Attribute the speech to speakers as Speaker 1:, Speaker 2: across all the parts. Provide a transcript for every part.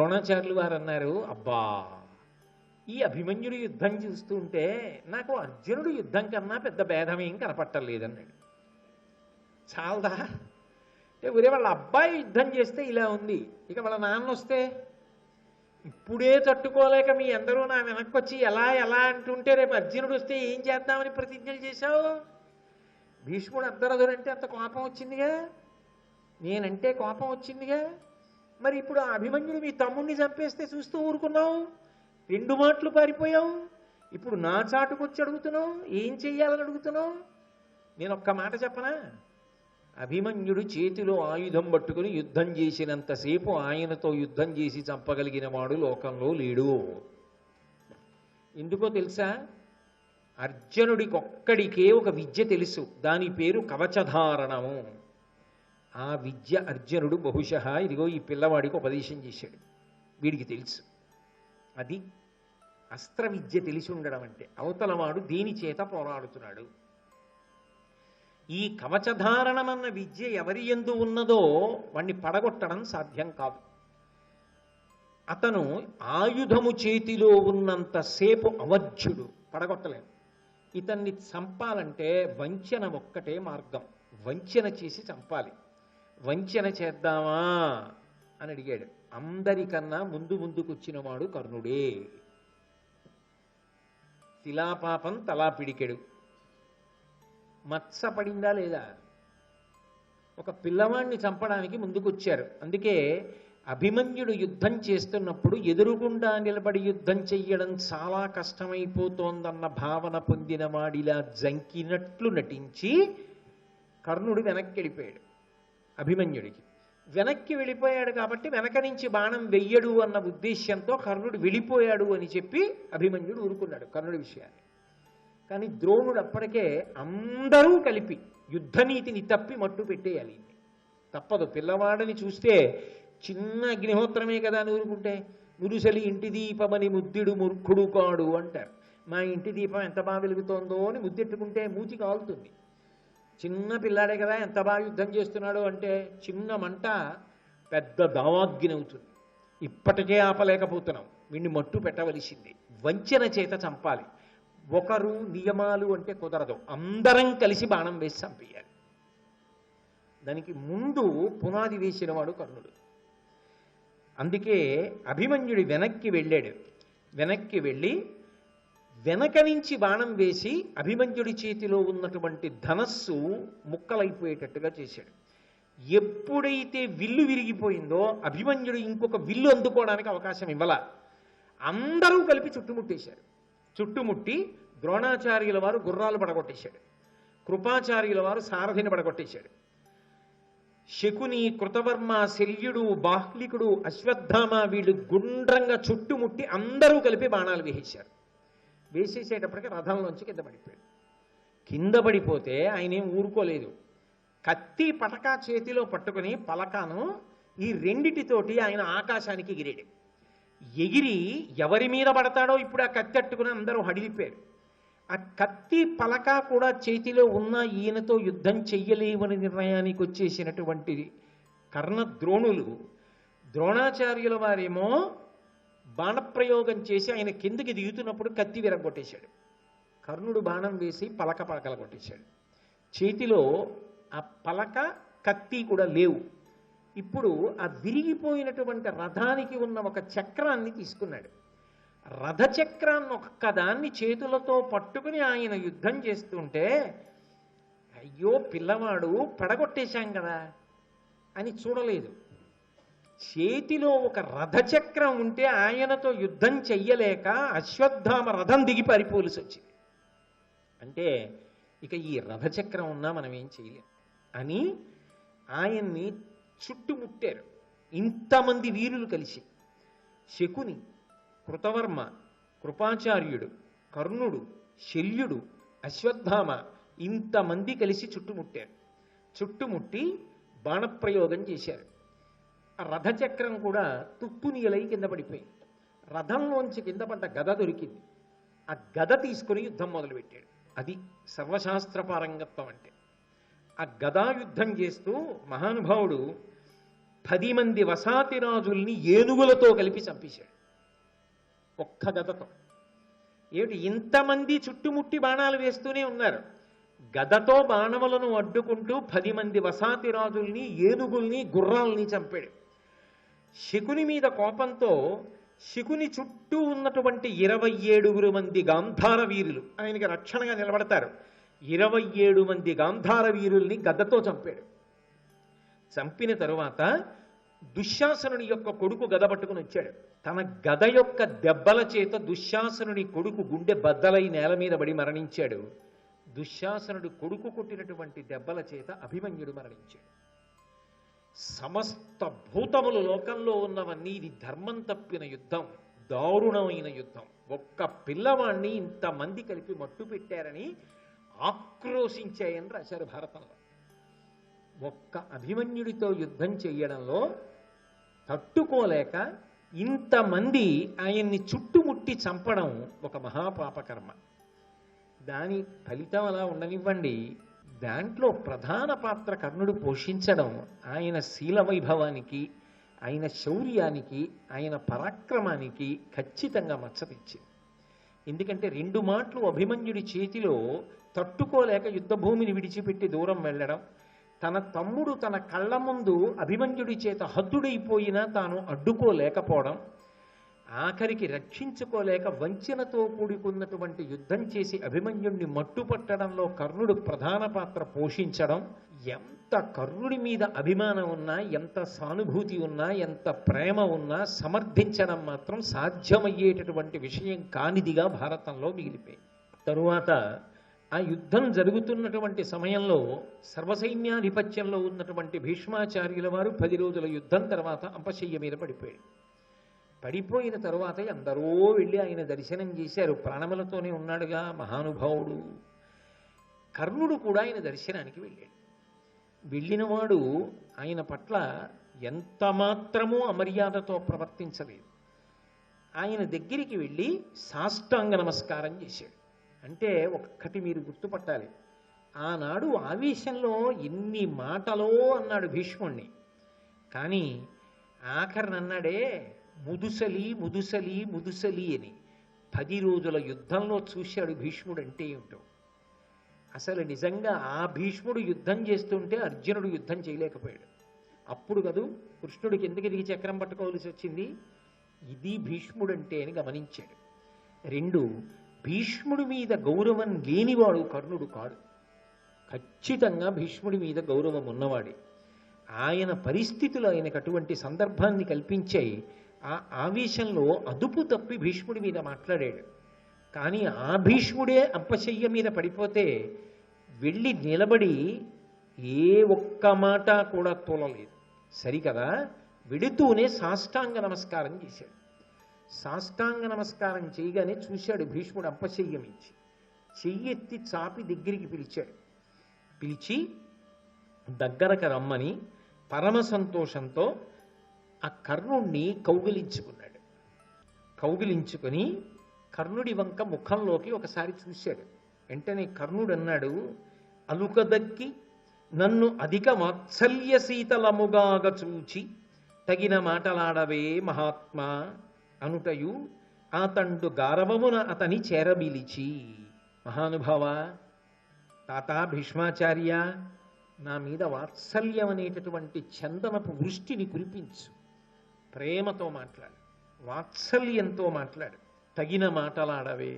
Speaker 1: ద్రోణాచార్యులు వారు అన్నారు, అబ్బా ఈ అభిమన్యుడు యుద్ధం చూస్తుంటే నాకు అర్జునుడు యుద్ధం కన్నా పెద్ద భేదమేం కనపట్టలేదన్నాడు. చాలదా అంటే ఒరే వాళ్ళ అబ్బాయి యుద్ధం చేస్తే ఇలా ఉంది, ఇక వాళ్ళ నాన్న వస్తే ఇప్పుడే తట్టుకోలేక మీ అందరూ నా వెనక్కి వచ్చి ఎలా ఎలా అంటుంటే రేపు అర్జునుడు వస్తే ఏం చేద్దామని ప్రతిజ్ఞలు చేశావు. భీష్ముడు అర్ధరథుడంటే అంత కోపం వచ్చిందిగా, నేనంటే కోపం వచ్చిందిగా, మరి ఇప్పుడు ఆ అభిమన్యుడు మీ తమ్ముడిని చంపేస్తే చూస్తూ ఊరుకున్నావు, 2 మాటలు పారిపోయావు, ఇప్పుడు నా చాటుకొచ్చి అడుగుతున్నావు ఏం చెయ్యాలని అడుగుతున్నావు. నేను ఒక్క మాట చెప్పనా, అభిమన్యుడు చేతిలో ఆయుధం పట్టుకుని యుద్ధం చేసినంతసేపు ఆయనతో యుద్ధం చేసి చంపగలిగిన వాడు లోకంలో లేడు. ఎందుకో తెలుసా, అర్జునుడికొక్కడికే ఒక విద్య తెలుసు, దాని పేరు కవచధారణము. ఆ విద్య అర్జునుడు బహుశः ఇదిగో ఈ పిల్లవాడికి ఉపదేశం చేశాడు, వీడికి తెలుసు. అది అస్త్ర విద్య తెలిసి ఉండడం అంటే, అవతలవాడు దేని చేత పోరాడుతున్నాడు. ఈ కవచధారణమన్న విద్య ఎవరి యందు ఉన్నదో వాణ్ణి పడగొట్టడం సాధ్యం కాదు. అతను ఆయుధము చేతిలో ఉన్నంతసేపు అవధ్యుడు, పడగొట్టలేము. ఇతన్ని చంపాలంటే వంచన ఒక్కటే మార్గం, వంచన చేసి చంపాలి. వంచన చేద్దామా అని అడిగాడు. అందరికన్నా ముందుకు వచ్చిన వాడు కర్ణుడే. శిలాపాపం తలా పిడికెడు, మత్స పడిందా లేదా, ఒక పిల్లవాడిని చంపడానికి ముందుకొచ్చారు. అందుకే అభిమన్యుడు యుద్ధం చేస్తున్నప్పుడు ఎదురుగుండా నిలబడి యుద్ధం చెయ్యడం చాలా కష్టమైపోతోందన్న భావన పొందిన వాడిలా జంకినట్లు నటించి కర్ణుడు వెనక్కి వెళ్ళిపోయాడు. అభిమన్యుడికి వెనక్కి వెళ్ళిపోయాడు కాబట్టి వెనక నుంచి బాణం వెయ్యడు అన్న ఉద్దేశ్యంతో కర్ణుడు వెళ్ళిపోయాడు అని చెప్పి అభిమన్యుడు ఊరుకున్నాడు కర్ణుడి విషయాన్ని. కానీ ద్రోణుడు అప్పటికే అందరూ కలిపి యుద్ధనీతిని తప్పి మట్టు పెట్టేయాలి. తప్పదు, పిల్లవాడిని చూస్తే చిన్న అగ్నిహోత్రమే కదా అని ఊరుకుంటే, మురుసలి ఇంటి దీపమని ముద్దుడు మూర్ఖుడు కాడు అంటారు. మా ఇంటి దీపం ఎంత బాగా వెలుగుతోందో అని ముద్దెట్టుకుంటే మూతి కాలుతుంది. చిన్న పిల్లాడే కదా ఎంత బాగా యుద్ధం చేస్తున్నాడు అంటే చిన్న మంట పెద్ద దావాగ్ని అవుతుంది. ఇప్పటికే ఆపలేకపోతున్నాం, వీడిని మట్టు పెట్టవలసింది, వంచన చేత చంపాలి. ఒకరు నియమాలు అంటే కుదరదు, అందరం కలిసి బాణం వేసి చంపేయాలి. దానికి ముందు పునాది వేసినవాడు కర్ణుడు. అందుకే అభిమన్యుడి వెనక్కి వెళ్ళాడు. వెనక్కి వెళ్ళి వెనక నుంచి బాణం వేసి అభిమన్యుడి చేతిలో ఉన్నటువంటి ధనస్సు ముక్కలైపోయేటట్టుగా చేశాడు. ఎప్పుడైతే విల్లు విరిగిపోయిందో అభిమన్యుడు ఇంకొక విల్లు అందుకోవడానికి అవకాశం ఇవ్వాల. అందరూ కలిపి చుట్టుముట్టేశారు. చుట్టుముట్టి ద్రోణాచార్యుల వారు గుర్రాలు పడగొట్టేశాడు, కృపాచార్యుల వారు సారథిని పడగొట్టేశాడు. శకుని, కృతవర్మ, శల్యుడు, బాహ్లికుడు, అశ్వత్థామ వీళ్ళు గుండ్రంగా చుట్టుముట్టి అందరూ కలిపి బాణాలు వేసేశారు. వేసేసేటప్పటికి రథంలోంచి కింద పడిపోయాడు. కింద పడిపోతే ఆయన ఏం ఊరుకోలేదు. కత్తి పటకా చేతిలో పట్టుకుని పలకాను ఈ రెండిటితోటి ఆయన ఆకాశానికి ఎగిరాడు. ఎగిరి ఎవరి మీద పడతాడో ఇప్పుడు ఆ కత్తి అట్టుకుని అందరూ హడిలిపోయారు. ఆ కత్తి పలక కూడా చేతిలో ఉన్న ఈయనతో యుద్ధం చెయ్యలేవని నిర్ణయానికి వచ్చేసినటువంటి కర్ణద్రోణులు, ద్రోణాచార్యుల వారేమో బాణప్రయోగం చేసి ఆయన కిందకి దిగుతున్నప్పుడు కత్తి విరగొట్టేశాడు. కర్ణుడు బాణం వేసి పలక పలకల కొట్టేశాడు. చేతిలో ఆ పలక కత్తి కూడా లేవు. ఇప్పుడు ఆ విరిగిపోయినటువంటి రథానికి ఉన్న ఒక చక్రాన్ని తీసుకున్నాడు. రథచక్రాన్ని ఒక్కదాన్ని చేతులతో పట్టుకుని ఆయన యుద్ధం చేస్తుంటే, అయ్యో పిల్లవాడు పడగొట్టేశాం కదా అని చూడలేదు. చేతిలో ఒక రథచక్రం ఉంటే ఆయనతో యుద్ధం చెయ్యలేక అశ్వత్థామ రథం దిగి పారిపోవలసి వచ్చింది. అంటే ఇక ఈ రథచక్రం ఉన్నా మనం ఏం చేయలేం అని ఆయన్ని చుట్టుముట్టారు ఇంతమంది వీరులు కలిసి. శకుని, కృతవర్మ, కృపాచార్యుడు, కర్ణుడు, శల్యుడు, అశ్వత్థామ ఇంతమంది కలిసి చుట్టుముట్టారు. చుట్టుముట్టి బాణప్రయోగం చేశారు. ఆ రథచక్రం కూడా తుత్తునియలై కింద పడిపోయింది. రథంలోంచి కింద పడ్డ గద దొరికింది. ఆ గద తీసుకుని యుద్ధం మొదలుపెట్టాడు. అది సర్వశాస్త్ర పారంగత్వం అంటే. ఆ గదా యుద్ధం చేస్తూ మహానుభావుడు 10 మంది వసాతి రాజుల్ని ఏనుగులతో కలిపి చంపేశాడు ఒక్క గదతో. ఏమిటి ఇంతమంది చుట్టుముట్టి బాణాలు వేస్తూనే ఉన్నారు, గదతో బాణములను అడ్డుకుంటూ 10 మంది వసాతి రాజుల్ని, ఏనుగుల్ని, గుర్రాల్ని చంపాడు. శకుని మీద కోపంతో శకుని చుట్టూ ఉన్నటువంటి 27 మంది గాంధార వీరులు ఆయనకి రక్షణగా నిలబడతారు. 27 మంది గాంధార వీరుల్ని గదతో చంపాడు. చంపిన తరువాత దుశ్శాసనుని యొక్క కొడుకు గద పట్టుకుని వచ్చాడు. తన గద యొక్క దెబ్బల చేత దుశ్శాసనుని కొడుకు గుండె బద్దలై నేల మీద పడి మరణించాడు. దుశ్శాసనుడు కొడుకు కొట్టినటువంటి దెబ్బల చేత అభిమన్యుడు మరణించాడు. సమస్త భూతములు లోకంలో ఉన్నవన్నీ ఇది ధర్మం తప్పిన యుద్ధం, దారుణమైన యుద్ధం, ఒక్క పిల్లవాణ్ణి ఇంతమంది కలిపి మట్టు పెట్టారని ఆక్రోశించాయని రాశారు భారతంలో. ఒక్క అభిమన్యుడితో యుద్ధం చెయ్యడంలో తట్టుకోలేక ఇంతమంది ఆయన్ని చుట్టుముట్టి చంపడం ఒక మహాపాపకర్మ. దాని ఫలితం అలా ఉండనివ్వండి, దాంట్లో ప్రధాన పాత్ర కర్ణుడు పోషించడం ఆయన శీల వైభవానికి, ఆయన శౌర్యానికి, ఆయన పరాక్రమానికి ఖచ్చితంగా మచ్చ తెచ్చింది. ఎందుకంటే 2 మాటలు అభిమన్యుడి చేతిలో తట్టుకోలేక యుద్ధభూమిని విడిచిపెట్టి దూరం వెళ్ళడం, తన తమ్ముడు తన కళ్ళ ముందు అభిమన్యుడి చేత హతుడైపోయినా తాను అడ్డుకోలేకపోవడం, ఆఖరికి రక్షించుకోలేక వంచనతో కూడుకున్నటువంటి యుద్ధం చేసి అభిమన్యుడిని మట్టుపట్టడంలో కర్ణుడు ప్రధాన పాత్ర పోషించడం, ఎంత కర్ణుడి మీద అభిమానం ఉన్నా, ఎంత సానుభూతి ఉన్నా, ఎంత ప్రేమ ఉన్నా సమర్థించడం మాత్రం సాధ్యమయ్యేటటువంటి విషయం కానిదిగా భారతంలో మిగిలిపోయింది. తరువాత ఆ యుద్ధం జరుగుతున్నటువంటి సమయంలో సర్వసైన్యాధిపత్యంలో ఉన్నటువంటి భీష్మాచార్యుల వారు 10 రోజుల యుద్ధం తర్వాత అంపశయ్య మీద పడిపోయాడు. పడిపోయిన తరువాత అందరూ వెళ్ళి ఆయన దర్శనం చేశారు. ప్రాణములతోనే ఉన్నాడుగా మహానుభావుడు. కర్ణుడు కూడా ఆయన దర్శనానికి వెళ్ళాడు. వెళ్ళినవాడు ఆయన పట్ల ఎంత మాత్రమూ అమర్యాదతో ప్రవర్తించలేదు. ఆయన దగ్గరికి వెళ్ళి సాష్టాంగ నమస్కారం చేశాడు. అంటే ఒక్కటి మీరు గుర్తుపట్టాలి, ఆనాడు ఆవేశంలో ఎన్ని మాటలో అన్నాడు భీష్ముణ్ణి, కానీ ఆఖరినన్నాడే ముదుసలి ముదుసలి ముదుసలి అని. 10 రోజుల యుద్ధంలో చూశాడు భీష్ముడు అంటే ఏమిటో. అసలు నిజంగా ఆ భీష్ముడు యుద్ధం చేస్తుంటే అర్జునుడు యుద్ధం చేయలేకపోయాడు. అప్పుడు కదూ కృష్ణుడికి ఎందుకు ఎదిగి చక్రం పట్టుకోవాల్సి వచ్చింది. ఇది భీష్ముడు అంటే అని గమనించాడు. 2, భీష్ముడి మీద గౌరవం లేనివాడు కర్ణుడు కాడు. ఖచ్చితంగా భీష్ముడి మీద గౌరవం ఉన్నవాడే. ఆయన పరిస్థితులు ఆయనకు అటువంటి సందర్భాన్ని కల్పించాయి. ఆ ఆవేశంలో అదుపు తప్పి భీష్ముడి మీద మాట్లాడాడు. కానీ ఆ భీష్ముడే అంపశయ్య మీద పడిపోతే వెళ్ళి నిలబడి ఏ ఒక్క మాట కూడా తోలలేదు. సరికదా, వెడుతూనే సాష్టాంగ నమస్కారం చేశాడు. సాష్టాంగ నమస్కారం చేయగానే చూశాడు భీష్ముడు అంపశయ్యం ఇచ్చి, చెయ్యెత్తి చాపి దగ్గరికి పిలిచాడు. పిలిచి దగ్గరకు రమ్మని పరమ సంతోషంతో ఆ కర్ణుణ్ణి కౌగిలించుకున్నాడు. కౌగిలించుకొని కర్ణుడి వంక ముఖంలోకి ఒకసారి చూశాడు. వెంటనే కర్ణుడు అన్నాడు, అలుకదక్కి నన్ను అధిక వాత్సల్యశీతలముగాగ చూచి తగిన మాటలాడవే మహాత్మా అనుటయు ఆతండు గారవమున అతని చేరబిలిచి. మహానుభావ, తాత భీష్మాచార్య, నా మీద వాత్సల్యం అనేటటువంటి చందనపు వృష్టిని కురిపించు. ప్రేమతో మాట్లాడు, వాత్సల్యంతో మాట్లాడు, తగిన మాటలాడవే.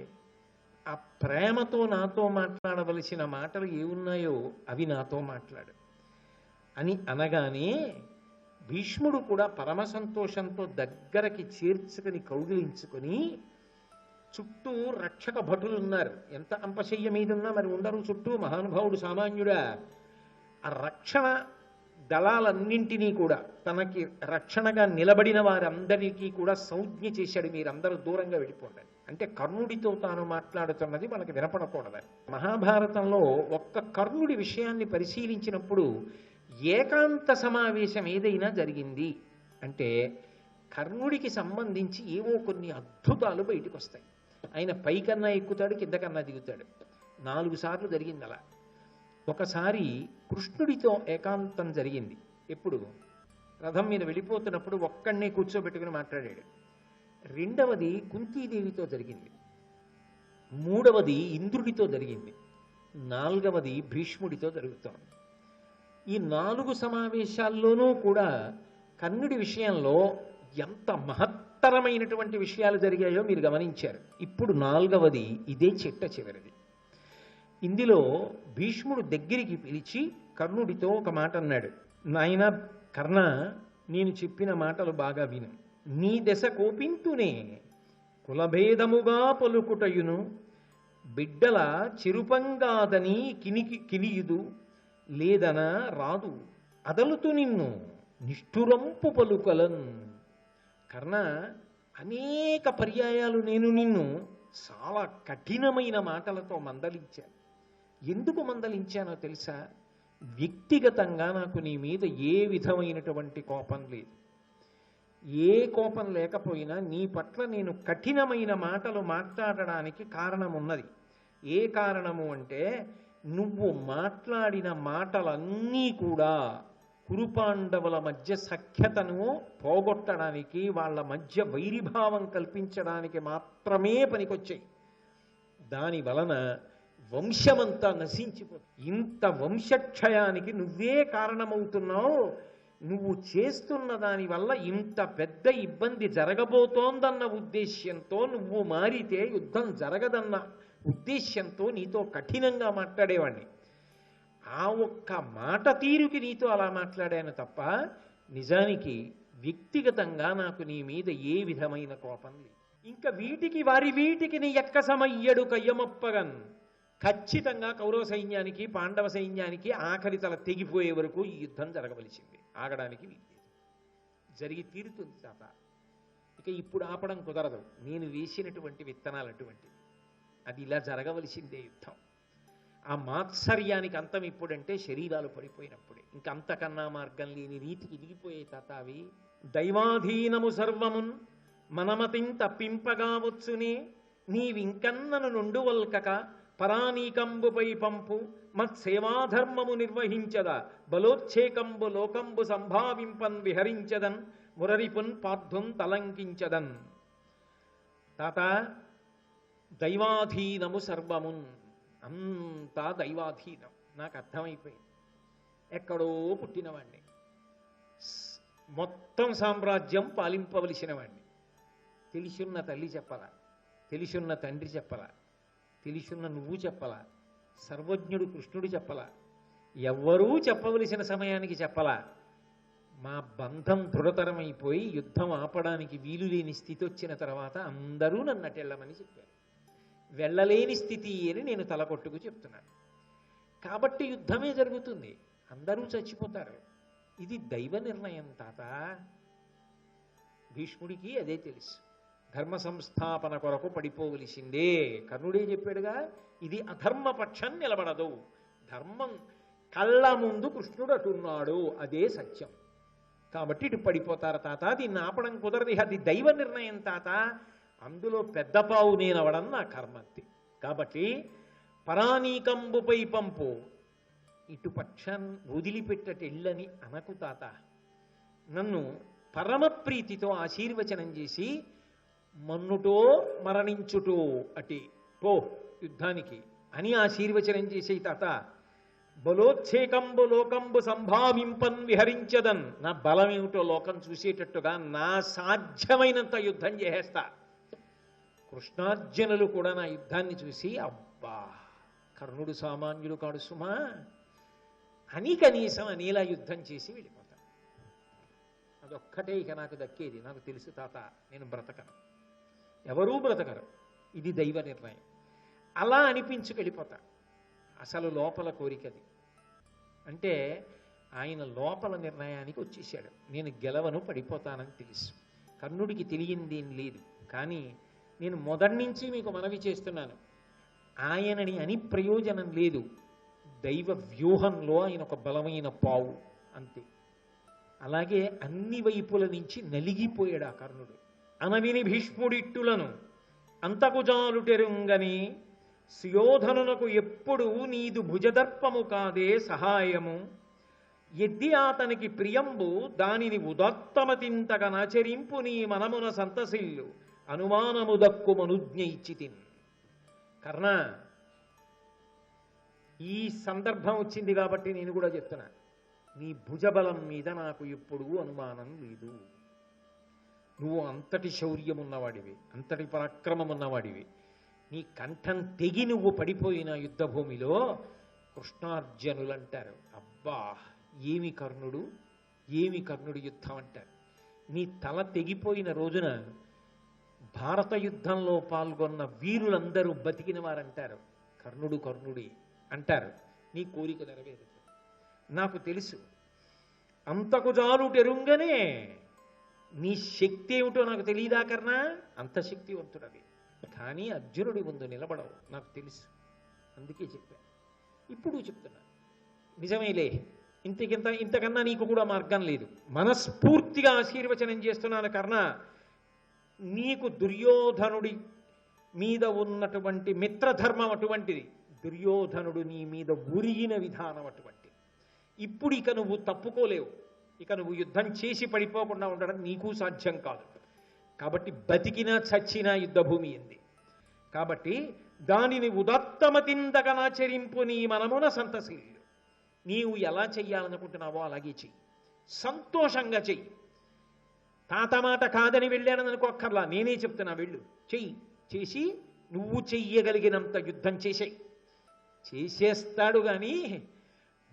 Speaker 1: ఆ ప్రేమతో నాతో మాట్లాడవలసిన మాటలు ఏమున్నాయో అవి నాతో మాట్లాడు అని అనగానే భీష్ముడు కూడా పరమ సంతోషంతో దగ్గరకి చేర్చుకుని కౌగిలించుకొని, చుట్టూ రక్షక భటులు ఉన్నారు. ఎంత అంపశయ్య మీద ఉన్నా మరి ఉండరు చుట్టూ, మహానుభావుడు సామాన్యుడా. ఆ రక్షణ దళాలన్నింటినీ కూడా తనకి రక్షణగా నిలబడిన వారందరికీ కూడా సంజ్ఞ చేశాడు, మీరందరూ దూరంగా వెళ్ళిపోండి. అంటే కర్ణుడితో తాను మాట్లాడుతున్నది మనకి వినపడకూడదని. మహాభారతంలో ఒక్క కర్ణుడి విషయాన్ని పరిశీలించినప్పుడు ఏకాంత సమావేశం ఏదైనా జరిగింది అంటే కర్ణుడికి సంబంధించి ఏవో కొన్ని అద్భుతాలు బయటకు వస్తాయి. ఆయన పైకన్నా ఎక్కుతాడు, కిందకన్నా దిగుతాడు. 4 సార్లు జరిగింది అలా. ఒకసారి కృష్ణుడితో ఏకాంతం జరిగింది. ఎప్పుడు? రథం మీద వెళ్ళిపోతున్నప్పుడు ఒక్కడినే కూర్చోబెట్టుకుని మాట్లాడాడు. రెండవది కుంతీదేవితో జరిగింది. మూడవది ఇంద్రుడితో జరిగింది. నాలుగవది భీష్ముడితో జరుగుతోంది. ఈ 4 సమావేశాల్లోనూ కూడా కర్ణుడి విషయంలో ఎంత మహత్తరమైనటువంటి విషయాలు జరిగాయో మీరు గమనించారు. ఇప్పుడు 4వది ఇదే చిట్ట చివరిది. ఇందులో భీష్ముడు దగ్గరికి పిలిచి కర్ణుడితో ఒక మాట అన్నాడు. నాయన కర్ణ, నేను చెప్పిన మాటలు బాగా విను. నీ దశ కోపింతునే కులభేదముగా పలుకుటయును బిడ్డల చిరుపంగాదని కినియుదు లేదన రాదు అదలుతు నిన్ను నిష్ఠురంపు పలుకలన్. కర్ణ, అనేక పర్యాయాలు నేను నిన్ను చాలా కఠినమైన మాటలతో మందలించాను. ఎందుకు మందలించానో తెలుసా? వ్యక్తిగతంగా నాకు నీ మీద ఏ విధమైనటువంటి కోపం లేదు. ఏ కోపం లేకపోయినా నీ పట్ల నేను కఠినమైన మాటలు మాట్లాడడానికి కారణం ఉన్నది. ఏ కారణము అంటే, నువ్వు మాట్లాడిన మాటలన్నీ కూడా కురుపాండవుల మధ్య సఖ్యతను పోగొట్టడానికి, వాళ్ళ మధ్య వైరిభావం కల్పించడానికి మాత్రమే పనికొచ్చాయి. దాని వలన వంశమంతా నశించిపోతుంది. ఇంత వంశక్షయానికి నువ్వే కారణమవుతున్నావు. నువ్వు చేస్తున్న దానివల్ల ఇంత పెద్ద ఇబ్బంది జరగబోతోందన్న ఉద్దేశ్యంతో నువ్వు మారితే యుద్ధం జరగదన్న ఉద్దేశ్యంతో నీతో కఠినంగా మాట్లాడేవాడిని. ఆ ఒక్క మాట తీరుకి నీతో అలా మాట్లాడాను తప్ప నిజానికి వ్యక్తిగతంగా నాకు నీ మీద ఏ విధమైన కోపం లేదు. ఇంకా వీటికి నీ ఎక్క సమయ్యడు కయ్యమప్పగన్. ఖచ్చితంగా కౌరవ సైన్యానికి పాండవ సైన్యానికి ఆఖరి తల తెగిపోయే వరకు ఈ యుద్ధం జరగవలసింది. ఆగడానికి వీల్లేదు. జరిగి తీరుతుంది తాత. ఇక ఇప్పుడు ఆపడం కుదరదు. నేను వేసినటువంటి విత్తనాలు అటువంటివి. అది ఇలా జరగవలసిందే యుద్ధం. ఆ మాత్సర్యానికి అంతం ఇప్పుడంటే శరీరాలు పడిపోయినప్పుడే. ఇంకంతకన్నా మార్గం లేని రీతికి ఇదిగిపోయే తాత అవి. దైవాధీనము సర్వమున్ మనమతిం తప్పింపగా వచ్చునే నీవింకన్నను నుండు వల్కక పరానీకంబుపై పంపు మత్సేవాధర్మము నిర్వహించద బలోచ్ఛేకంబు లోకంబు సంభావింపన్ విహరించదన్ మురరిపున్ పార్థున్ తలంకించదన్. తాత, దైవాధీనము సర్వమున్, అంతా దైవాధీనం. నాకు అర్థమైపోయింది. ఎక్కడో పుట్టినవాణ్ణి, మొత్తం సామ్రాజ్యం పాలింపవలసిన వాణ్ణి. తెలిసున్న తల్లి చెప్పలా, తెలిసున్న తండ్రి చెప్పలా, తెలిసున్న నువ్వు చెప్పలా, సర్వజ్ఞుడు కృష్ణుడు చెప్పలా, ఎవ్వరూ చెప్పవలసిన సమయానికి చెప్పలా. మా బంధం దృఢతరమైపోయి యుద్ధం ఆపడానికి వీలు లేని స్థితి వచ్చిన తర్వాత అందరూ నన్ను అటెళ్ళమని చెప్పారు. వెళ్ళలేని స్థితి అని నేను తలకొట్టుకు చెప్తున్నాను. కాబట్టి యుద్ధమే జరుగుతుంది, అందరూ చచ్చిపోతారు. ఇది దైవ నిర్ణయం తాత. భీష్ముడికి అదే తెలుసు. ధర్మ సంస్థాపన కొరకు పడిపోవలసిందే. కర్ణుడే చెప్పాడుగా, ఇది అధర్మపక్షం నిలబడదు. ధర్మం కళ్ళ ముందు కృష్ణుడు అటున్నాడు, అదే సత్యం. కాబట్టి ఇటు పడిపోతారు తాత. దీన్ని ఆపడం కుదరదు. అది దైవ నిర్ణయం తాత. అందులో పెద్ద పావు నేనవడం నా కర్మంతి. కాబట్టి పరానీకంబుపై పంపు, ఇటు పక్షాన్ని వదిలిపెట్టటెళ్ళని అనకు తాత. నన్ను పరమప్రీతితో ఆశీర్వచనం చేసి మన్నుటో మరణించుటో అటి పో యుద్ధానికి అని ఆశీర్వచనం చేసేయి తాత. బలోచ్ఛేకంబు లోకంబు సంభావింపన్ విహరించదన్. నా బలమేమిటో లోకం చూసేటట్టుగా నా సాధ్యమైనంత యుద్ధం చేసేస్తా. కృష్ణార్జునులు కూడా నా యుద్ధాన్ని చూసి అబ్బా కర్ణుడు సామాన్యుడు కాడు సుమా అని కనీసం అనేలా యుద్ధం చేసి వెళ్ళిపోతాను. అదొక్కటే ఇక నాకు దక్కేది. నాకు తెలుసు తాత, నేను బ్రతకను, ఎవరూ బ్రతకరు. ఇది దైవ నిర్ణయం. అలా అనిపించుకెళ్ళిపోతా. అసలు లోపల కోరికది. అంటే ఆయన లోపల నిర్ణయానికి వచ్చేసాడు. నేను గెలవను, పడిపోతానని తెలుసు. కర్ణుడికి తెలియందేం లేదు. కానీ నేను మొదటి నుంచి మీకు మనవి చేస్తున్నాను, ఆయనని అని ప్రయోజనం లేదు. దైవ వ్యూహంలో ఆయన ఒక బలమైన పావు అంతే. అలాగే అన్ని వైపుల నుంచి నలిగిపోయాడు ఆ కర్ణుడు. అనవిని భీష్ముడిట్టులను అంతకుజాలుటెరుంగని సుయోధనునకు ఎప్పుడు నీదు భుజదర్పము కాదే సహాయము ఎద్ది అతనికి ప్రియంబు దానిని ఉదత్తమతింతగా నాచరింపు నీ మనమున సంతసిల్లు అనుమానము దక్కు మనుజ్ఞ ఇచ్చితిన్. కర్ణ, ఈ సందర్భం వచ్చింది కాబట్టి నేను కూడా చెప్తున్నా, నీ భుజబలం మీద నాకు ఎప్పుడూ అనుమానం లేదు. నువ్వు అంతటి శౌర్యం ఉన్నవాడివి, అంతటి పరాక్రమం ఉన్నవాడివి. నీ కంఠం తెగి నువ్వు పడిపోయిన యుద్ధభూమిలో కృష్ణార్జునులు అంటారు, అబ్బా ఏమి కర్ణుడు, ఏమి కర్ణుడు యుద్ధం అంటారు. నీ తల తెగిపోయిన రోజున భారత యుద్ధంలో పాల్గొన్న వీరులందరూ బతికిన వారంటారు, కర్ణుడు కర్ణుడి అంటారు. నీ కోరిక నెరవేరుతుంది. నాకు తెలుసు, అంతకు జాలుటెరుంగనే నీ శక్తి ఏమిటో నాకు తెలియదా కర్ణ? అంత శక్తివంతుడవి. కానీ అర్జునుడి ముందు నిలబడవు, నాకు తెలుసు. అందుకే చెప్పాను, ఇప్పుడు చెప్తున్నా. నిజమేలే, ఇంతకన్నా నీకు కూడా మార్గం లేదు. మనస్ఫూర్తిగా ఆశీర్వచనం చేస్తున్నాను కర్ణ. నీకు దుర్యోధనుడి మీద ఉన్నటువంటి మిత్రధర్మం అటువంటిది. దుర్యోధనుడు నీ మీద ఉరిగిన విధానం అటువంటిది. ఇప్పుడు ఇక నువ్వు తప్పుకోలేవు. ఇక నువ్వు యుద్ధం చేసి పడిపోకుండా ఉండడం నీకు సాధ్యం కాదు. కాబట్టి బతికినా చచ్చినా యుద్ధభూమి ఉంది. కాబట్టి దానిని ఉదత్తమతిందకనాచరింపు నీ మనమున సంతశీలు. నీవు ఎలా చెయ్యాలనుకుంటున్నావో అలాగే చెయ్యి, సంతోషంగా చెయ్యి. తాత మాట కాదని వెళ్ళానని అనుకోక్కర్లా, నేనే చెప్తున్నా, వెళ్ళు, చెయ్యి. చేసి నువ్వు చెయ్యగలిగినంత యుద్ధం చేసేయి. చేసేస్తాడు కానీ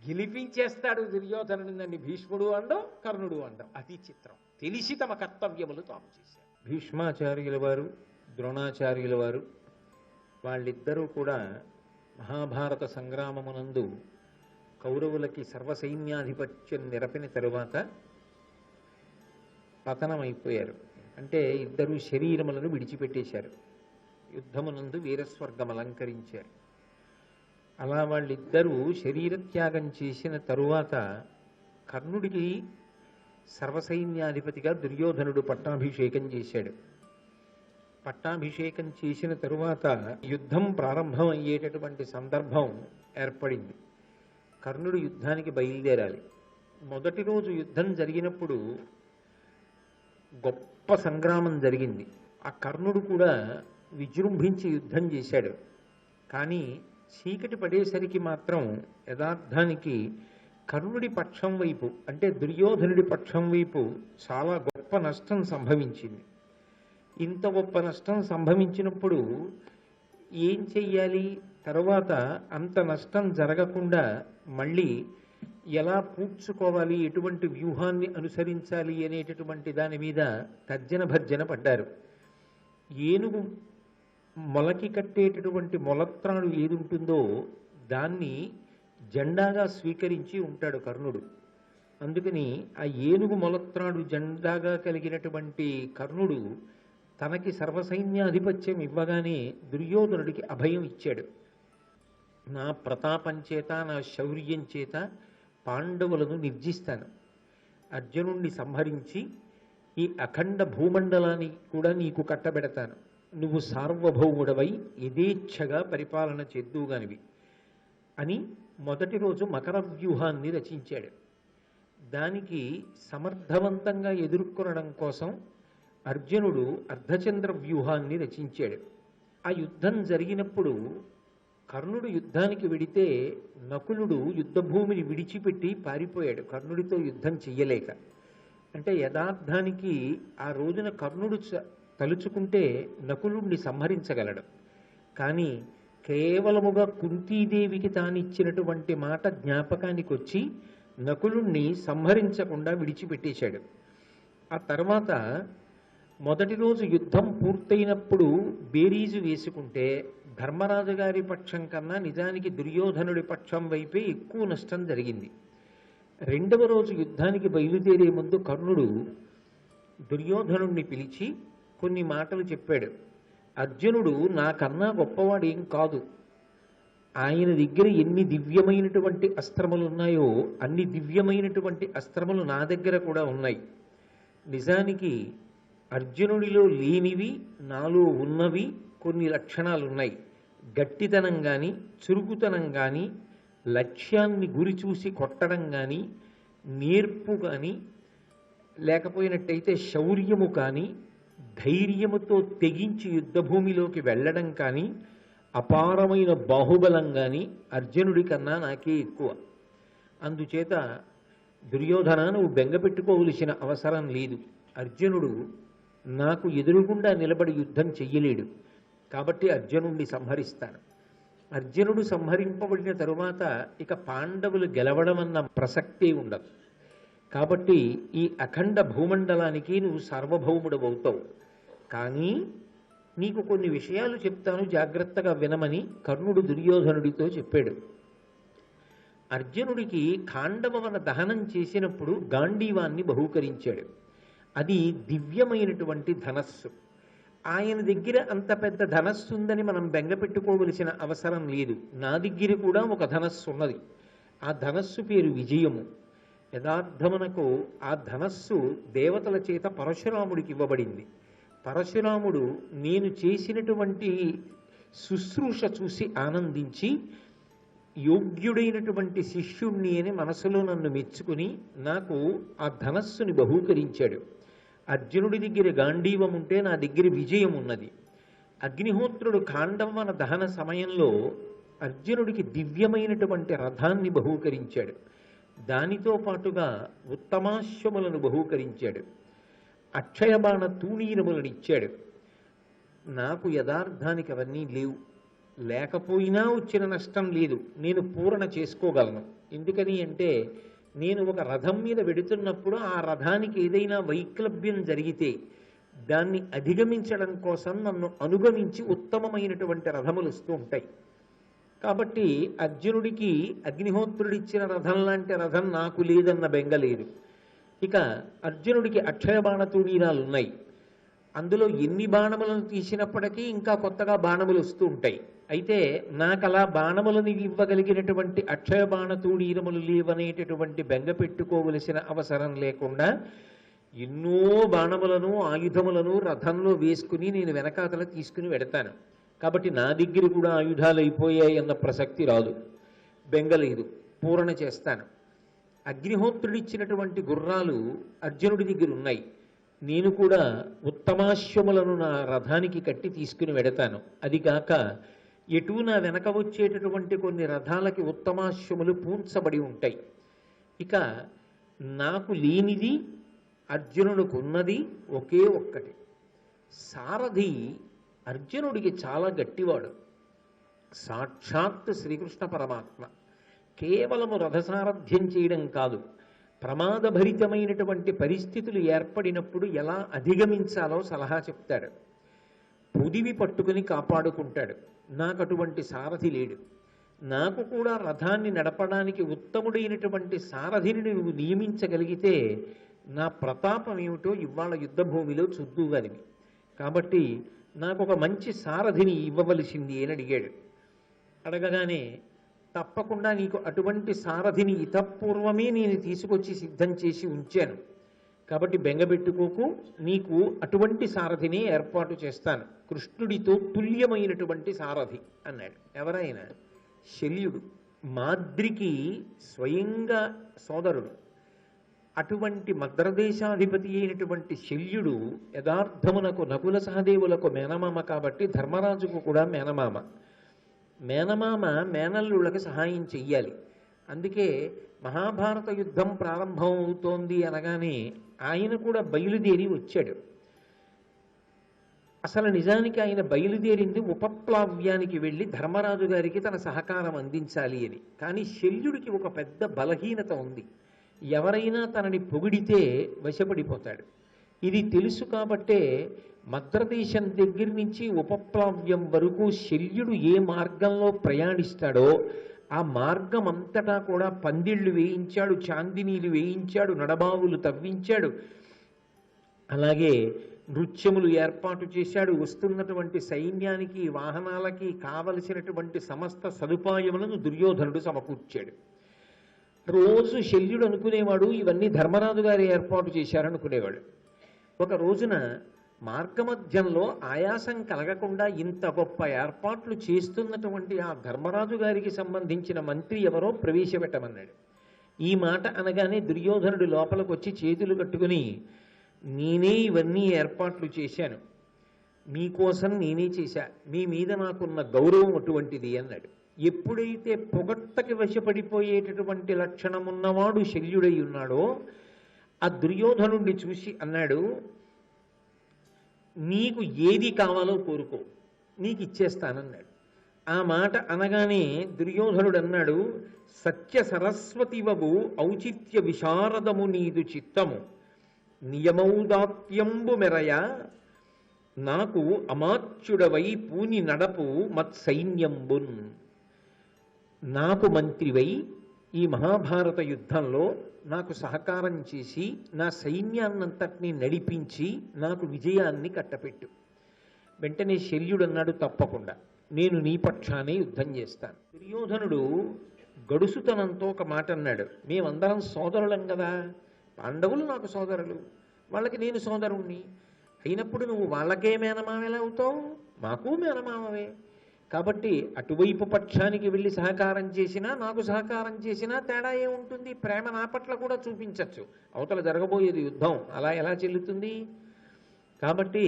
Speaker 1: గెలిపించేస్తాడు దుర్యోధనుని. నన్ను భీష్ముడు అండం, కర్ణుడు అండం. అది చిత్రం. తెలిసి తమ కర్తవ్యములు తాము చేశారు. భీష్మాచార్యుల వారు, ద్రోణాచార్యుల వారు వాళ్ళిద్దరూ కూడా మహాభారత సంగ్రామమునందు కౌరవులకి సర్వసైన్యాధిపత్యం నిరపిన తరువాత పతనమైపోయారు. అంటే ఇద్దరు శరీరములను విడిచిపెట్టేశారు. యుద్ధమునందు వీరస్వర్గం అలంకరించారు. అలా వాళ్ళిద్దరూ శరీరత్యాగం చేసిన తరువాత కర్ణుడికి సర్వసైన్యాధిపతిగా దుర్యోధనుడు పట్టాభిషేకం చేశాడు. పట్టాభిషేకం చేసిన తరువాత యుద్ధం ప్రారంభం అయ్యేటటువంటి సందర్భం ఏర్పడింది. కర్ణుడు యుద్ధానికి బయలుదేరాలి. మొదటి రోజు యుద్ధం జరిగినప్పుడు గొప్ప సంగ్రామం జరిగింది. ఆ కర్ణుడు కూడా విజృంభించి యుద్ధం చేశాడు. కానీ చీకటి పడేసరికి మాత్రం యథార్థానికి కర్ణుడి పక్షం వైపు, అంటే దుర్యోధనుడి పక్షం వైపు చాలా గొప్ప నష్టం సంభవించింది. ఇంత గొప్ప నష్టం సంభవించినప్పుడు ఏం చెయ్యాలి? తరువాత అంత నష్టం జరగకుండా మళ్ళీ ఎలా పూడ్చుకోవాలి, ఎటువంటి వ్యూహాన్ని అనుసరించాలి అనేటటువంటి దాని మీద తర్జన భర్జన పడ్డారు. ఏనుగు మొలకి కట్టేటటువంటి మొలత్రాడు ఏది ఉంటుందో దాన్ని జెండాగా స్వీకరించి ఉంటాడు కర్ణుడు. అందుకని ఆ ఏనుగు మొలత్రాడు జెండాగా కలిగినటువంటి కర్ణుడు తనకి సర్వసైన్యాధిపత్యం ఇవ్వగానే దుర్యోధనుడికి అభయం ఇచ్చాడు. నా ప్రతాపం చేత, నా శౌర్యం చేత పాండవులను నిర్జిస్తాను. అర్జునుణ్ణి సంహరించి ఈ అఖండ భూమండలాన్ని కూడా నీకు కట్టబెడతాను. నువ్వు సార్వభౌముడవై యథేచ్ఛగా పరిపాలన చేద్దువుగానివి అని మొదటి రోజు మకర వ్యూహాన్ని రచించాడు. దానికి సమర్థవంతంగా ఎదుర్కొనడం కోసం అర్జునుడు అర్ధచంద్ర వ్యూహాన్ని రచించాడు. ఆ యుద్ధం జరిగినప్పుడు కర్ణుడు యుద్ధానికి వెడితే నకులుడు యుద్ధభూమిని విడిచిపెట్టి పారిపోయాడు, కర్ణుడితో యుద్ధం చెయ్యలేక. అంటే యథార్థానికి ఆ రోజున కర్ణుడు తలుచుకుంటే నకులుడిని సంహరించగలడు. కానీ కేవలముగా కుంతీదేవికి తానిచ్చినటువంటి మాట జ్ఞాపకానికి వచ్చి నకులుణ్ణి సంహరించకుండా విడిచిపెట్టేశాడు. ఆ తర్వాత మొదటి రోజు యుద్ధం పూర్తయినప్పుడు బేరీజు వేసుకుంటే ధర్మరాజు గారి పక్షం కన్నా నిజానికి దుర్యోధనుడి పక్షం వైపే ఎక్కువ నష్టం జరిగింది. రెండవ రోజు యుద్ధానికి బయలుదేరే ముందు కర్ణుడు దుర్యోధనుణ్ణి పిలిచి కొన్ని మాటలు చెప్పాడు. అర్జునుడు నాకన్నా గొప్పవాడు ఏం కాదు. ఆయన దగ్గర ఎన్ని దివ్యమైనటువంటి అస్త్రములు ఉన్నాయో అన్ని దివ్యమైనటువంటి అస్త్రములు నా దగ్గర కూడా ఉన్నాయి. నిజానికి అర్జునుడిలో లేనివి నాలో ఉన్నవి కొన్ని లక్షణాలు ఉన్నాయి. గట్టితనం కానీ, చురుకుతనం కానీ, లక్ష్యాన్ని గురి చూసి కొట్టడం కానీ, నేర్పు కానీ లేకపోయినట్టయితే శౌర్యము కానీ ధైర్యముతో తెగించి యుద్ధభూమిలోకి వెళ్ళడం కానీ అపారమైన బాహుబలం కానీ అర్జునుడి కన్నా నాకే ఎక్కువ. అందుచేత దుర్యోధన నువ్వు బెంగ పెట్టుకోవలసిన అవసరం లేదు. అర్జునుడు నాకు ఎదురుగుండా నిలబడి యుద్ధం చెయ్యలేడు, కాబట్టి అర్జునుడిని సంహరిస్తాను. అర్జునుడు సంహరింపబడిన తరువాత ఇక పాండవులు గెలవడం అన్న ప్రసక్తే ఉండదు. కాబట్టి ఈ అఖండ భూమండలానికి నువ్వు సార్వభౌముడవుతావు. కానీ నీకు కొన్ని విషయాలు చెప్తాను, జాగ్రత్తగా వినమని కర్ణుడు దుర్యోధనుడితో చెప్పాడు. అర్జునుడికి ఖాండవవన దహనం చేసినప్పుడు గాంధీవాన్ని బహూకరించాడు. అది దివ్యమైనటువంటి ధనస్సు. ఆయన దగ్గర అంత పెద్ద ధనస్సు ఉందని మనం బెంగ పెట్టుకోవలసిన అవసరం లేదు. నా దగ్గర కూడా ఒక ధనస్సు ఉన్నది. ఆ ధనస్సు పేరు విజయము. యథార్థమునకు ఆ ధనస్సు దేవతల చేత పరశురాముడికి ఇవ్వబడింది. పరశురాముడు నేను చేసినటువంటి శుశ్రూష చూసి ఆనందించి యోగ్యుడైనటువంటి శిష్యుణ్ణి అని మనసులో నన్ను మెచ్చుకుని నాకు ఆ ధనస్సుని బహూకరించాడు. అర్జునుడి దగ్గర గాంధీవం ఉంటే నా దగ్గర విజయం ఉన్నది. అగ్నిహోత్రుడు ఖాండవన దహన సమయంలో అర్జునుడికి దివ్యమైనటువంటి రథాన్ని బహూకరించాడు. దానితో పాటుగా ఉత్తమాశ్వములను బహూకరించాడు. అక్షయబాణ తూణీరములను ఇచ్చాడు. నాకు యథార్థానికి అవన్నీ లేవు. లేకపోయినా వచ్చిన నష్టం లేదు, నేను పూరణ చేసుకోగలను. ఎందుకని అంటే నేను ఒక రథం మీద వెడుతున్నప్పుడు ఆ రథానికి ఏదైనా వైక్లభ్యం జరిగితే దాన్ని అధిగమించడం కోసం నన్ను అనుగమించి ఉత్తమమైనటువంటి రథములు వస్తూ ఉంటాయి. కాబట్టి అర్జునుడికి అగ్నిహోత్రుడిచ్చిన రథం లాంటి రథం నాకు లేదన్న బెంగ లేదు. ఇక అర్జునుడికి అక్షయబాణ తూణీరాలు ఉన్నాయి. అందులో ఎన్ని బాణములను తీసినప్పటికీ ఇంకా కొత్తగా బాణములు వస్తూ ఉంటాయి. అయితే నాకు అలా బాణములను ఇవ్వగలిగినటువంటి అక్షయ బాణ తూణీరములు లేవనేటటువంటి బెంగ పెట్టుకోవలసిన అవసరం లేకుండా ఎన్నో బాణములను ఆయుధములను రథంలో వేసుకుని నేను వెనకాతల తీసుకుని వెడతాను. కాబట్టి నా దగ్గర కూడా ఆయుధాలు అయిపోయాయి అన్న ప్రసక్తి రాదు. బెంగలేదు, పూరణ చేస్తాను. అగ్నిహోత్రుడిచ్చినటువంటి గుర్రాలు అర్జునుడి దగ్గర ఉన్నాయి. నేను కూడా ఉత్తమాశ్వములను నా రథానికి కట్టి తీసుకుని వెడతాను. అది కాక ఎటు నా వెనక వచ్చేటటువంటి కొన్ని రథాలకి ఉత్తమాశ్వములు పూంచబడి ఉంటాయి. ఇక నాకు లేనిది అర్జునుడికి ఉన్నది ఒకే ఒక్కటి. సారథి అర్జునుడికి చాలా గట్టివాడు. సాక్షాత్ శ్రీకృష్ణ పరమాత్మ. కేవలము రథసారథ్యం చేయడం కాదు, ప్రమాదభరితమైనటువంటి పరిస్థితులు ఏర్పడినప్పుడు ఎలా అధిగమించాలో సలహా చెప్తాడు. పొదివి పట్టుకుని కాపాడుకుంటాడు. నాకు అటువంటి సారథి లేడు. నాకు కూడా రథాన్ని నడపడానికి ఉత్తముడైనటువంటి సారథిని నువ్వు నియమించగలిగితే నా ప్రతాపం ఏమిటో ఇవాళ యుద్ధభూమిలో చూద్దుగానివి. కాబట్టి నాకు ఒక మంచి సారథిని ఇవ్వవలసింది అని అడిగాడు. అడగగానే తప్పకుండా నీకు అటువంటి సారథిని ఇతపూర్వమే నేను తీసుకొచ్చి సిద్ధం చేసి ఉంచాను, కాబట్టి బెంగబెట్టుకోకు, నీకు అటువంటి సారథిని ఏర్పాటు చేస్తాను, కృష్ణుడితో తుల్యమైనటువంటి సారథి అన్నాడు. ఎవరైనా శల్యుడు, మాద్రికి స్వయంగా సోదరుడు. అటువంటి మద్రదేశాధిపతి అయినటువంటి శల్యుడు యథార్థమునకు నకుల సహదేవులకు మేనమామ కాబట్టి ధర్మరాజుకు కూడా మేనమామ. మేనమామ మేనల్లుళ్ళకి సహాయం చెయ్యాలి. అందుకే మహాభారత యుద్ధం ప్రారంభం అవుతోంది అనగానే ఆయన కూడా బయలుదేరి వచ్చాడు. అసలు నిజానికి ఆయన బయలుదేరింది ఉపప్లావ్యానికి వెళ్ళి ధర్మరాజు గారికి తన సహకారం అందించాలి అని. కానీ శల్యుడికి ఒక పెద్ద బలహీనత ఉంది. ఎవరైనా తనని పొగిడితే వశపడిపోతాడు. ఇది తెలుసు కాబట్టే మద్రదేశం దగ్గర నుంచి ఉపప్లావ్యం వరకు శల్యుడు ఏ మార్గంలో ప్రయాణిస్తాడో ఆ మార్గం అంతటా కూడా పందిళ్ళు వేయించాడు, చాందినీలు వేయించాడు, నడబావులు తవ్వించాడు, అలాగే నృత్యములు ఏర్పాటు చేశాడు. వస్తున్నటువంటి సైన్యానికి వాహనాలకి కావలసినటువంటి సమస్త సదుపాయములను దుర్యోధనుడు సమకూర్చాడు. రోజు శల్యుడు అనుకునేవాడు ఇవన్నీ ధర్మరాజు గారు ఏర్పాటు చేశారనుకునేవాడు. ఒక రోజున మార్గమధ్యంలో ఆయాసం కలగకుండా ఇంత గొప్ప ఏర్పాట్లు చేస్తున్నటువంటి ఆ ధర్మరాజు గారికి సంబంధించిన మంత్రి ఎవరో ప్రవేశపెట్టమన్నాడు. ఈ మాట అనగానే దుర్యోధనుడు లోపలికి వచ్చి చేతులు కట్టుకుని, నేనే ఇవన్నీ ఏర్పాట్లు చేశాను, మీకోసం నేనే చేశా, మీ మీద నాకున్న గౌరవం అటువంటిది అన్నాడు. ఎప్పుడైతే పొగట్టకి వశపడిపోయేటటువంటి లక్షణం ఉన్నవాడు శల్యుడై ఉన్నాడో ఆ దుర్యోధనుడిని చూసి అన్నాడు, నీకు ఏది కావాలో కోరుకో, నీకు ఇచ్చేస్తానన్నాడు. ఆ మాట అనగానే దుర్యోధనుడు అన్నాడు, సత్య సరస్వతివవు ఔచిత్య విశారదము నీదు చిత్తము, నియమౌదాత్యంబు మెరయ నాకు అమాత్యుడవై పూని నడపు మత్సైన్యంబున్. నాకు మంత్రివై ఈ మహాభారత యుద్ధంలో నాకు సహకారం చేసి నా సైన్యాన్నంతటినీ నడిపించి నాకు విజయాన్ని కట్టపెట్టు. వెంటనే శల్యుడు అన్నాడు, తప్పకుండా నేను నీ పక్షానే యుద్ధం చేస్తాను. దుర్యోధనుడు గడుసుతనంతో ఒక మాట అన్నాడు, మేమందరం సోదరులం కదా, పాండవులు నాకు సోదరులు, వాళ్ళకి నేను సోదరుణ్ణి అయినప్పుడు నువ్వు వాళ్ళకే మేనమామేలా అవుతావు, మాకు మేనమామవే. కాబట్టి అటువైపు పక్షానికి వెళ్ళి సహకారం చేసినా నాకు సహకారం చేసినా తేడా ఏముంటుంది, ప్రేమ నా పట్ల కూడా చూపించచ్చు. అవతల జరగబోయేది యుద్ధం, అలా ఎలా చెల్లుతుంది? కాబట్టి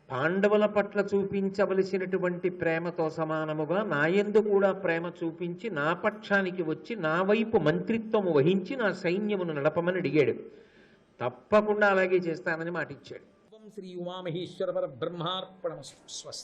Speaker 1: పాండవుల పట్ల చూపించవలసినటువంటి ప్రేమతో సమానముగా నాయందు కూడా ప్రేమ చూపించి నా పక్షానికి వచ్చి నా వైపు మంత్రిత్వము వహించి నా సైన్యమును నడపమని అడిగాడు. తప్పకుండా అలాగే చేస్తానని మాటిచ్చాడు.
Speaker 2: శ్రీ ఉమామహేశ్వర పరబ్రహ్మార్పణమస్తు. స్వస్తి.